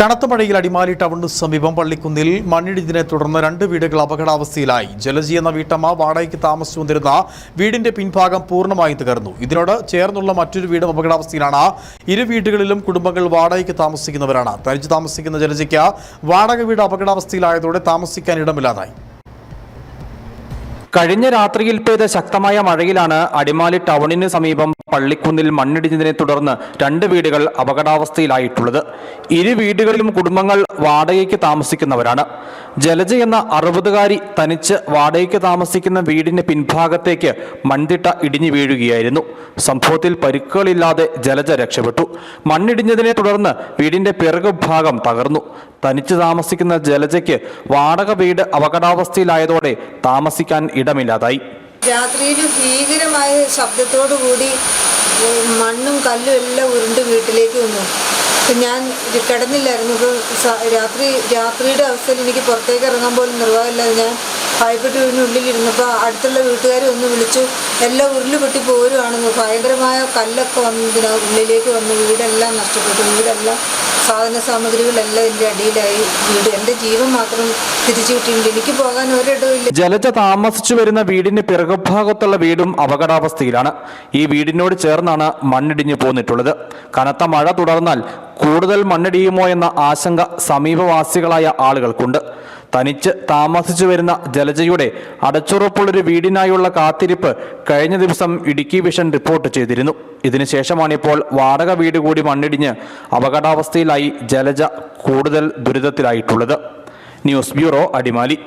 കനത്ത മഴയിൽ അടിമാലി ടൗണിന് സമീപം പള്ളിക്കുന്നിൽ മണ്ണിടിഞ്ഞതിനെ തുടർന്ന് 2 വീടുകൾ അപകടാവസ്ഥയിലായി. ജലജി എന്ന വീട്ടമ്മ വാടകയ്ക്ക് താമസിച്ചു വന്നിരുന്ന വീടിന്റെ പിൻഭാഗം പൂർണ്ണമായും തകർന്നു. ഇതിനോട് ചേർന്നുള്ള മറ്റൊരു വീടും അപകടാവസ്ഥയിലാണ്. ഇരു വീടുകളിലും കുടുംബങ്ങൾ വാടകയ്ക്ക് താമസിക്കുന്നവരാണ്. തനിച്ച് താമസിക്കുന്ന ജലജിക്ക് വാടക വീട് അപകടാവസ്ഥയിലായതോടെ താമസിക്കാൻ ഇടമില്ലാതായി. കഴിഞ്ഞ രാത്രിയിൽ പെയ്ത ശക്തമായ മഴയിലാണ് അടിമാലി ടൗണിന് സമീപം പള്ളിക്കുന്നിൽ മണ്ണിടിഞ്ഞതിനെ തുടർന്ന് 2 വീടുകൾ അപകടാവസ്ഥയിലായിട്ടുള്ളത്. ഇരു വീടുകളിലും കുടുംബങ്ങൾ വാടകയ്ക്ക് താമസിക്കുന്നവരാണ്. ജലജ എന്ന 60കാരി തനിച്ച് വാടകയ്ക്ക് താമസിക്കുന്ന വീടിന്റെ പിൻഭാഗത്തേക്ക് മൺതിട്ട ഇടിഞ്ഞു വീഴുകയായിരുന്നു. സംഭവത്തിൽ പരിക്കുകളില്ലാതെ ജലജ രക്ഷപ്പെട്ടു. മണ്ണിടിഞ്ഞതിനെ തുടർന്ന് വീടിന്റെ പിറകുഭാഗം തകർന്നു. തനിച്ച് താമസിക്കുന്ന ജലജയ്ക്ക് വാടക വീട് അപകടാവസ്ഥയിലായതോടെ താമസിക്കാൻ ഇടമില്ലാതായി. രാത്രിയിൽ ഭീകരമായ ശബ്ദത്തോടു കൂടി മണ്ണും കല്ലും എല്ലാം ഉരുണ്ട് വീട്ടിലേക്ക് വന്നു. ഞാൻ കിടന്നില്ലായിരുന്നു. രാത്രിയുടെ അവസ്ഥയിൽ എനിക്ക് പുറത്തേക്ക് ഇറങ്ങാൻ പോലും നിർവാഹമില്ലാതെ ഞാൻ ഭയപ്പെട്ട് വീടിനുള്ളിലിരുന്നപ്പോൾ അടുത്തുള്ള വീട്ടുകാർ ഒന്ന് വിളിച്ചു, എല്ലാം ഉരുളുപൊട്ടി പോരുവാണെന്ന്. ഭയങ്കരമായ കല്ലൊക്കെ വന്നതിന് ഉള്ളിലേക്ക് വന്നു. വീടെല്ലാം നഷ്ടപ്പെട്ടു. വീടെല്ലാം സാധന സാമഗ്രികളെല്ലാം എൻ്റെ അടിയിലായി. എൻ്റെ ജീവൻ മാത്രം തിരിച്ചു കിട്ടിയിട്ടുണ്ട്. എനിക്ക് പോകാൻ ഒരിടമില്ല. ജലജ താമസിച്ചു വരുന്ന വീടിന് പിറകുഭാഗത്തുള്ള വീടും അപകടാവസ്ഥയിലാണ്. ഈ വീടിനോട് ചേർന്നാണ് മണ്ണിടിഞ്ഞു പോന്നിട്ടുള്ളത്. കനത്ത മഴ തുടർന്നാൽ കൂടുതൽ മണ്ണിടിയുമോ എന്ന ആശങ്ക സമീപവാസികളായ ആളുകൾക്കുണ്ട്. തനിച്ച് താമസിച്ചു വരുന്ന ജലജയുടെ അടച്ചുറപ്പുള്ളൊരു വീടിനായുള്ള കാത്തിരിപ്പ് കഴിഞ്ഞ ദിവസം ഇടുക്കി വിഷൻ റിപ്പോർട്ട് ചെയ്തിരുന്നു. ഇതിനുശേഷമാണിപ്പോൾ വാടക വീട് കൂടി മണ്ണിടിഞ്ഞ് അപകടാവസ്ഥയിലായി ജലജ കൂടുതൽ ദുരിതത്തിലായിട്ടുള്ളത്. News bureau, Adimali.